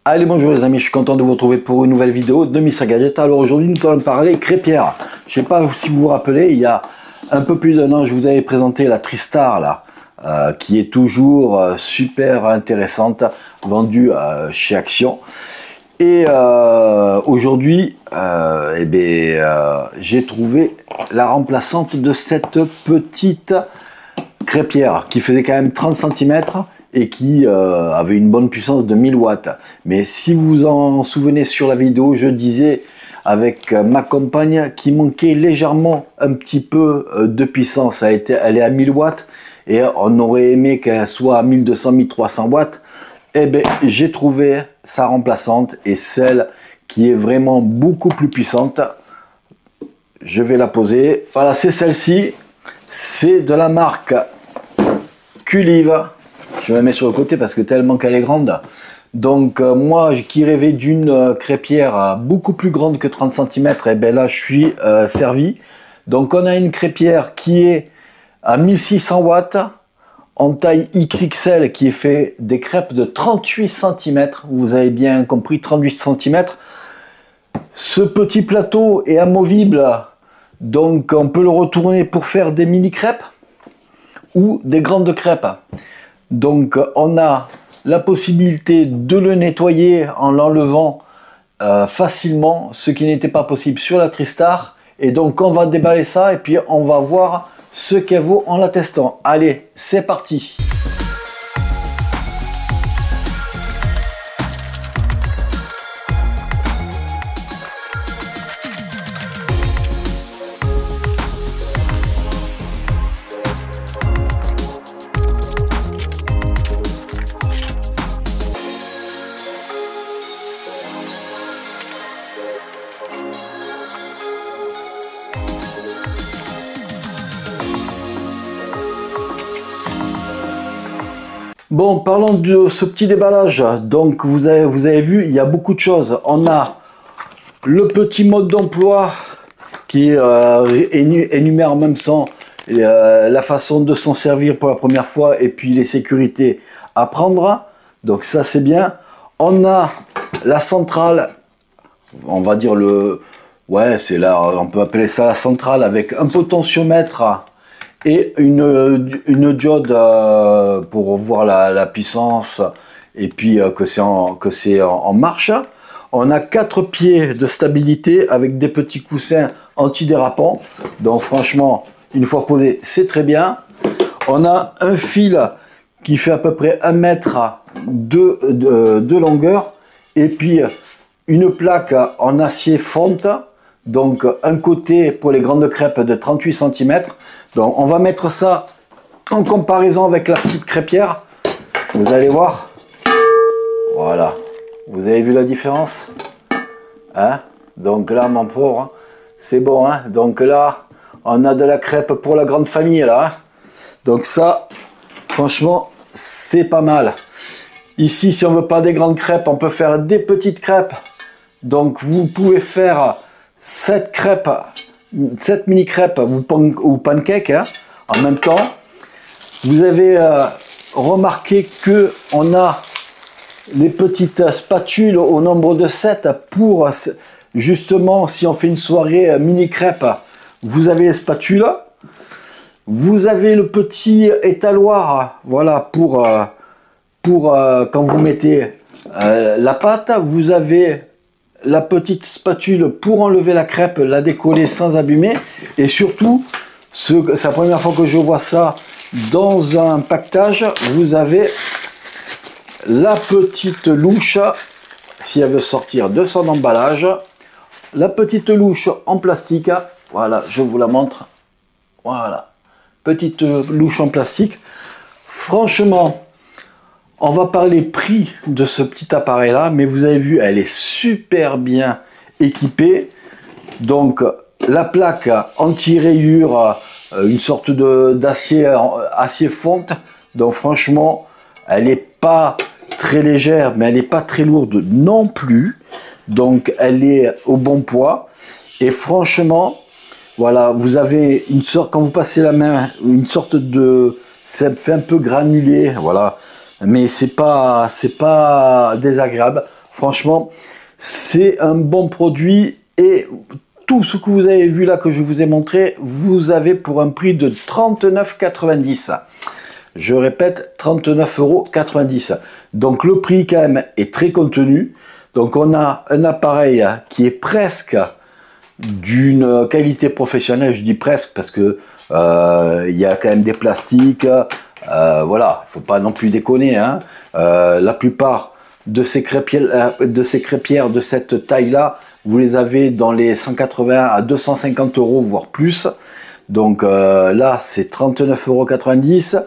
Allez, bonjour les amis, je suis content de vous retrouver pour une nouvelle vidéo de Mr Gadget. Alors aujourd'hui nous allons parler crêpière. Je ne sais pas si vous vous rappelez, il y a un peu plus d'un an je vous avais présenté la Tristar là, qui est toujours super intéressante, vendue chez Action. Et aujourd'hui j'ai trouvé la remplaçante de cette petite crêpière qui faisait quand même 30 cm et qui avait une bonne puissance de 1000 watts. Mais si vous vous en souvenez sur la vidéo, je disais avec ma compagne qu'il manquait légèrement un petit peu de puissance. Elle est à 1000 watts et on aurait aimé qu'elle soit à 1200, 1300 watts. Eh bien, j'ai trouvé sa remplaçante et celle qui est vraiment beaucoup plus puissante. Je vais la poser. Voilà, c'est celle-ci. C'est de la marque Culive. Je la mets sur le côté parce que tellement qu'elle est grande. Donc moi qui rêvais d'une crêpière beaucoup plus grande que 30 cm, et bien là je suis servi. Donc on a une crêpière qui est à 1600 watts en taille XXL qui est fait des crêpes de 38 cm. Vous avez bien compris, 38 cm. Ce petit plateau est amovible, donc on peut le retourner pour faire des mini crêpes ou des grandes crêpes. Donc on a la possibilité de le nettoyer en l'enlevant facilement, ce qui n'était pas possible sur la Tristar. Et donc on va déballer ça et puis on va voir ce qu'elle vaut en la testant. Allez, c'est parti! Bon, parlons de ce petit déballage. Donc, vous avez vu, il y a beaucoup de choses. On a le petit mode d'emploi qui énumère en même temps la façon de s'en servir pour la première fois et puis les sécurités à prendre. Donc, ça, c'est bien. On a la centrale, on va dire ouais, c'est là, on peut appeler ça la centrale avec un potentiomètre et une diode pour voir la puissance et puis que c'est en marche. On a 4 pieds de stabilité avec des petits coussins antidérapants. Donc franchement, une fois posé, c'est très bien. On a un fil qui fait à peu près 1 mètre de longueur et puis une plaque en acier fonte. Donc un côté pour les grandes crêpes de 38 cm. Donc on va mettre ça en comparaison avec la petite crêpière. Vous allez voir. Voilà. Vous avez vu la différence, hein? Donc là mon pauvre, c'est bon, hein? Donc là on a de la crêpe pour la grande famille là, hein? Donc ça franchement c'est pas mal. Ici si on veut pas des grandes crêpes, on peut faire des petites crêpes. Donc vous pouvez faire 7 crêpes, 7 mini crêpes ou pancakes, hein, en même temps. Vous avez remarqué que on a les petites spatules au nombre de 7 pour justement si on fait une soirée mini crêpes, vous avez les spatules. Vous avez le petit étaloir, voilà, pour quand vous mettez la pâte. Vous avez la petite spatule pour enlever la crêpe, la décoller sans abîmer. Et surtout, c'est la première fois que je vois ça dans un paquetage, vous avez la petite louche, si elle veut sortir de son emballage, la petite louche en plastique, voilà, je vous la montre, voilà, petite louche en plastique. Franchement, on va parler prix de ce petit appareil là, mais vous avez vu, elle est super bien équipée. Donc la plaque anti-rayure, une sorte d'acier fonte. Donc franchement, elle n'est pas très légère, mais elle n'est pas très lourde non plus. Donc elle est au bon poids. Et franchement, voilà, vous avez une sorte, quand vous passez la main, une sorte de, ça fait un peu granulé, voilà. Mais c'est pas désagréable. Franchement, c'est un bon produit et tout ce que vous avez vu là que je vous ai montré, vous avez pour un prix de 39,90 €. Je répète, 39,90 €. Donc le prix quand même est très contenu. Donc on a un appareil qui est presque d'une qualité professionnelle. Je dis presque parce que il y a quand même des plastiques. Voilà, il ne faut pas non plus déconner, hein. La plupart de ces crêpières de cette taille-là, vous les avez dans les 180 à 250 €, voire plus. Donc là, c'est 39,90 €.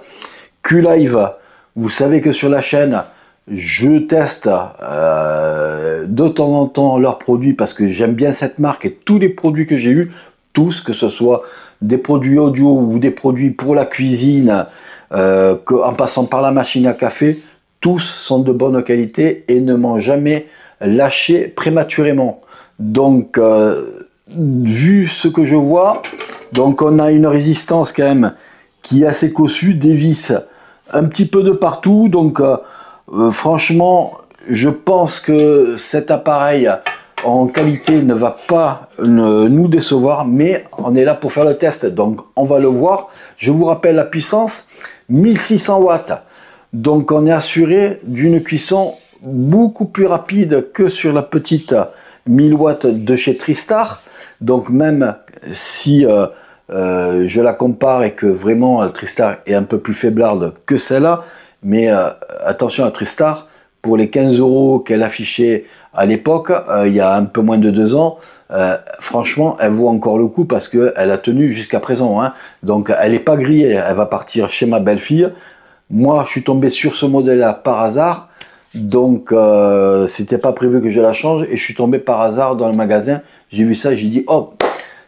Q-Live, vous savez que sur la chaîne, je teste de temps en temps leurs produits parce que j'aime bien cette marque et tous les produits que j'ai eus, tous, que ce soit des produits audio ou des produits pour la cuisine, en passant par la machine à café, tous sont de bonne qualité et ne m'ont jamais lâché prématurément. Donc, vu ce que je vois, donc on a une résistance quand même qui est assez cossue, des vis un petit peu de partout. Donc, franchement, je pense que cet appareil en qualité ne va pas nous décevoir, mais on est là pour faire le test, donc on va le voir. Je vous rappelle la puissance, 1600 watts. Donc on est assuré d'une cuisson beaucoup plus rapide que sur la petite 1000 watts de chez Tristar. Donc même si je la compare et que vraiment Tristar est un peu plus faiblarde que celle-là, mais attention à Tristar, pour les 15 € qu'elle affichait à l'époque, il y a un peu moins de 2 ans, franchement, elle vaut encore le coup parce qu'elle a tenu jusqu'à présent, hein. Donc elle n'est pas grillée, elle va partir chez ma belle-fille. Moi, je suis tombé sur ce modèle-là par hasard, donc c'était pas prévu que je la change et je suis tombé par hasard dans le magasin. J'ai vu ça, j'ai dit oh,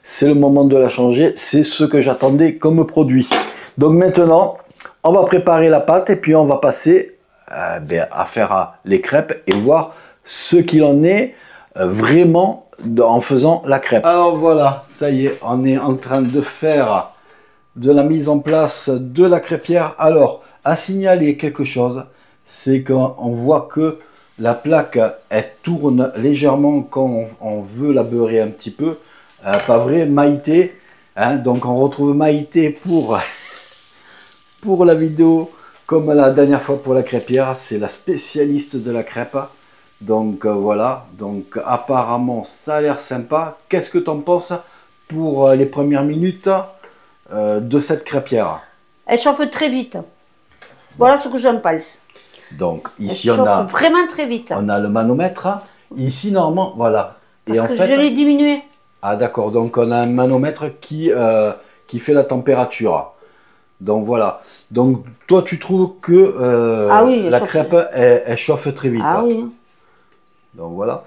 c'est le moment de la changer, c'est ce que j'attendais comme produit. Donc maintenant, on va préparer la pâte et puis on va passer à faire les crêpes et voir ce qu'il en est vraiment en faisant la crêpe. Alors voilà, ça y est, on est en train de faire de la mise en place de la crêpière. Alors, à signaler quelque chose, c'est qu'on voit que la plaque, elle tourne légèrement quand on veut la beurrer un petit peu. Pas vrai, Maïté, hein, donc on retrouve Maïté pour la vidéo, comme la dernière fois pour la crêpière. C'est la spécialiste de la crêpe. Donc voilà, donc apparemment ça a l'air sympa. Qu'est-ce que tu en penses pour les premières minutes de cette crêpière? Elle chauffe très vite. Voilà ce que j'en pense. Donc ici elle chauffe vraiment très vite. On a le manomètre. Ici normalement, voilà. Parce et en fait, je l'ai diminué. Ah d'accord, donc on a un manomètre qui fait la température. Donc voilà. Donc toi tu trouves que ah oui, la crêpe elle chauffe très vite. Ah oui. Donc voilà.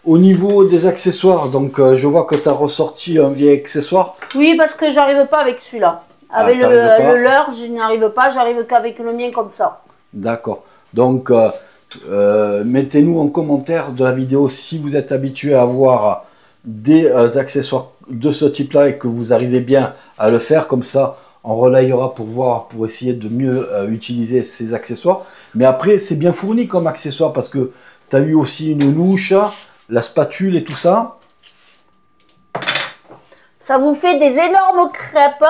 Au niveau des accessoires, donc je vois que tu as ressorti un vieil accessoire. Oui, parce que j'arrive pas avec celui-là. Avec le leur, je n'arrive pas, j'arrive qu'avec le mien comme ça. D'accord. Donc mettez-nous en commentaire de la vidéo si vous êtes habitué à avoir des accessoires de ce type-là et que vous arrivez bien à le faire. Comme ça, on relayera pour voir, pour essayer de mieux utiliser ces accessoires. Mais après, c'est bien fourni comme accessoire parce que tu as eu aussi une louche, la spatule et tout ça. Ça vous fait des énormes crêpes.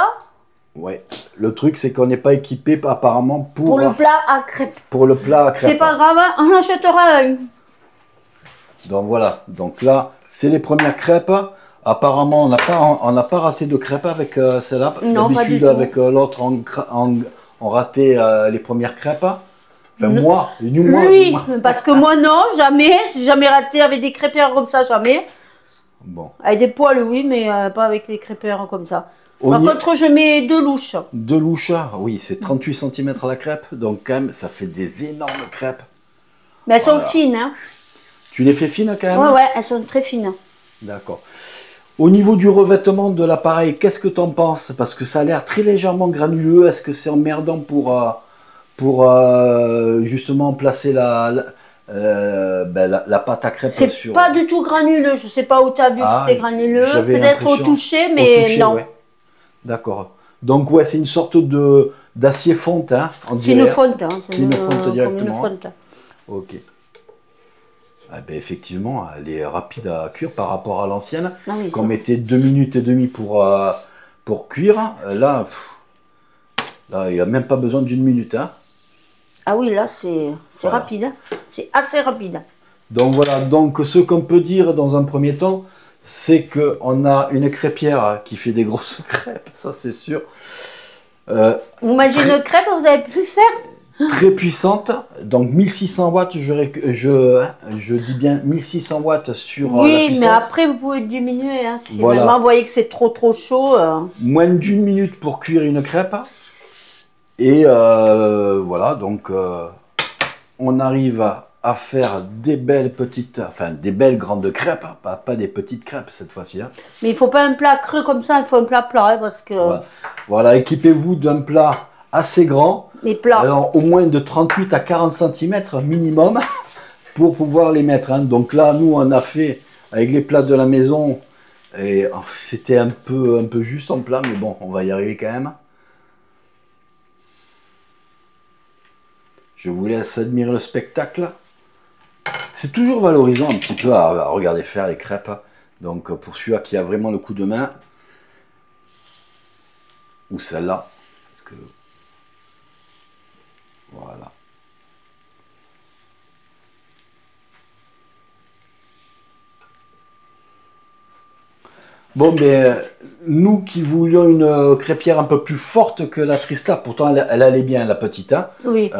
Ouais. Le truc, c'est qu'on n'est pas équipé apparemment pour le plat à crêpes. Pour le plat à crêpes. C'est pas grave, on achètera un. Donc voilà. Donc là, c'est les premières crêpes. Apparemment, on n'a pas raté de crêpes avec celle-là. D'habitude, avec l'autre, on ratait les premières crêpes. Enfin, moi. Oui, parce que moi, non, jamais. J'ai jamais raté avec des crêpeurs comme ça, jamais. Bon. Avec des poêles, oui, mais pas avec les crêpeurs comme ça. Par contre, je mets 2 louches. 2 louches, oui, c'est 38 cm la crêpe. Donc, quand même, ça fait des énormes crêpes. Mais elles sont fines, hein. Tu les fais fines quand même? Ouais, elles sont très fines. D'accord. Au niveau du revêtement de l'appareil, qu'est-ce que tu en penses? Parce que ça a l'air très légèrement granuleux. Est-ce que c'est emmerdant pour justement placer la pâte à crêpes sur... C'est pas du tout granuleux. Je sais pas où tu as vu que c'est granuleux. Peut-être au toucher, mais non. Ouais. D'accord. Donc ouais, c'est une sorte d'acier fonte, hein, c'est une fonte. Hein. C'est une fonte directement. Une fonte. Ok. Ah ben, effectivement, elle est rapide à cuire par rapport à l'ancienne. Ah oui, Qu'on mettait 2 minutes et demie pour cuire. Là, là, il n'y a même pas besoin d'une minute. Hein. ah oui, là, c'est Voilà. rapide. Hein. C'est assez rapide. Donc voilà, donc ce qu'on peut dire dans un premier temps, c'est qu'on a une crêpière qui fait des grosses crêpes, ça c'est sûr. Vous mangez Très- une crêpe, vous avez pu faire? Très puissante, donc 1600 watts, je dis bien 1600 watts sur la Oui, puissance. mais après, vous pouvez diminuer. Hein, si Voilà. vraiment vous voyez que c'est trop chaud. Moins d'une minute pour cuire une crêpe. Et voilà, donc on arrive à faire des belles petites, enfin des belles grandes crêpes, pas des petites crêpes cette fois-ci. Hein. Mais il ne faut pas un plat cru comme ça, il faut un plat plat. Hein, parce que Voilà, équipez-vous d'un plat assez grand, les plats. alors au moins de 38 à 40 cm minimum pour pouvoir les mettre. Hein. Donc là, nous, on a fait avec les plats de la maison, et c'était un peu juste en plat, mais bon, on va y arriver quand même. Je vous laisse admirer le spectacle. C'est toujours valorisant un petit peu à regarder faire les crêpes. Donc pour celui qui a vraiment le coup de main, ou celle-là, parce que voilà. Bon, ben, nous qui voulions une crêpière un peu plus forte que la Tristar, pourtant elle allait bien, la petite, hein, Oui.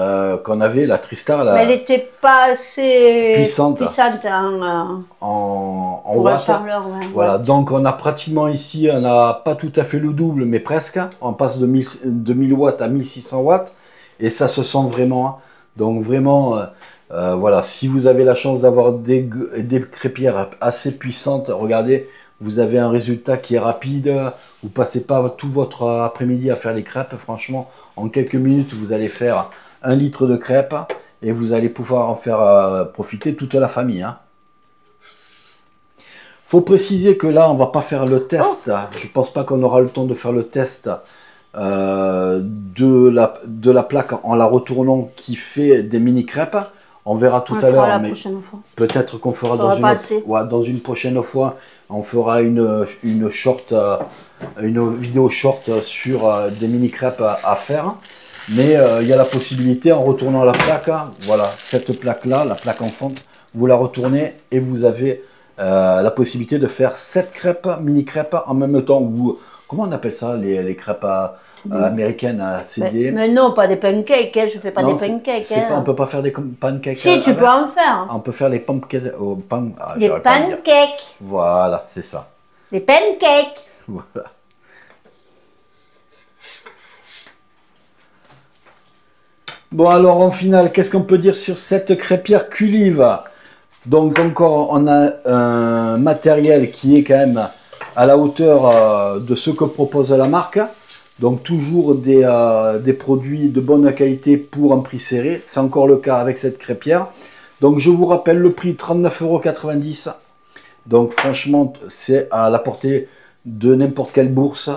qu'on avait, la Tristar, Mais elle n'était pas assez puissante en en pour la watts. chaleur. Ouais, Voilà, ouais. donc on a pratiquement ici, on n'a pas tout à fait le double, mais presque. On passe de 1000 watts à 1600 watts, et ça se sent vraiment. Hein. Donc vraiment, voilà, si vous avez la chance d'avoir des crêpières assez puissantes, regardez, vous avez un résultat qui est rapide. Vous passez pas tout votre après-midi à faire les crêpes. Franchement, en quelques minutes, vous allez faire 1 litre de crêpes et vous allez pouvoir en faire profiter toute la famille. Hein. Faut préciser que là, on va pas faire le test. Oh. Je pense pas qu'on aura le temps de faire le test de la plaque en la retournant qui fait des mini crêpes. On verra tout à l'heure, mais peut-être qu'on fera dans une prochaine fois, on fera une vidéo short sur des mini crêpes à faire. Mais il y a la possibilité, en retournant la plaque, voilà, cette plaque-là, la plaque en fonte, vous la retournez et vous avez la possibilité de faire 7 crêpes, mini crêpes en même temps. Ou, comment on appelle ça, les crêpes américaines à CD? Mais non, pas des pancakes, hein, je fais pas des pancakes. Hein. On peut pas faire des pancakes. Si, tu peux en faire. On peut faire les pancakes. Des pancakes. Voilà, c'est ça. Des pancakes. Voilà. Bon, alors en finale, qu'est-ce qu'on peut dire sur cette crêpière Culive? Donc encore, on a un matériel qui est quand même à la hauteur de ce que propose la marque. Donc toujours des produits de bonne qualité pour un prix serré. C'est encore le cas avec cette crêpière. Donc je vous rappelle le prix, 39,90 €. Donc franchement, c'est à la portée de n'importe quelle bourse.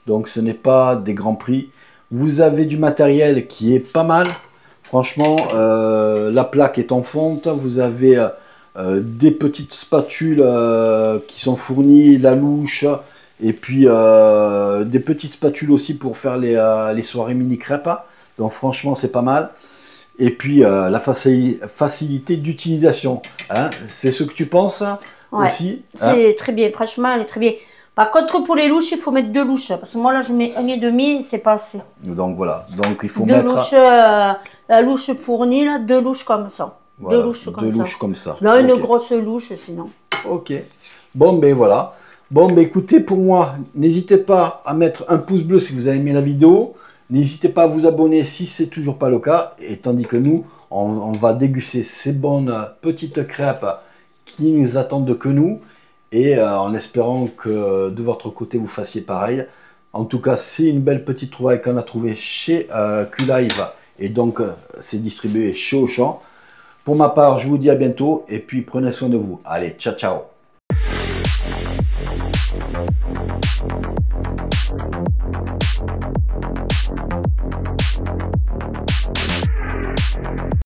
Donc ce n'est pas des grands prix. Vous avez du matériel qui est pas mal. Franchement, la plaque est en fonte. Vous avez des petites spatules qui sont fournies, la louche, et puis des petites spatules aussi pour faire les soirées mini crêpes. Donc franchement, c'est pas mal. Et puis la facilité d'utilisation. Hein, c'est ce que tu penses aussi? C'est très bien, franchement, elle est très bien. Par contre, pour les louches, il faut mettre 2 louches. Parce que moi, là, je mets 1,5, c'est pas assez. Donc voilà, donc il faut 2 mettre... louches, la louche fournie, là, 2 louches comme ça. Voilà, 2 louches comme ça. Sinon, une grosse louche, sinon. Ok. Bon, ben voilà. Bon, ben écoutez, pour moi, n'hésitez pas à mettre un pouce bleu si vous avez aimé la vidéo. N'hésitez pas à vous abonner si c'est toujours pas le cas. Et tandis que nous, on va déguster ces bonnes petites crêpes qui nous attendent que nous. Et en espérant que de votre côté, vous fassiez pareil. En tout cas, c'est une belle petite trouvaille qu'on a trouvée chez Q-Live. Et donc, c'est distribué chez Auchan. Pour ma part, je vous dis à bientôt. Et puis, prenez soin de vous. Allez, ciao, ciao.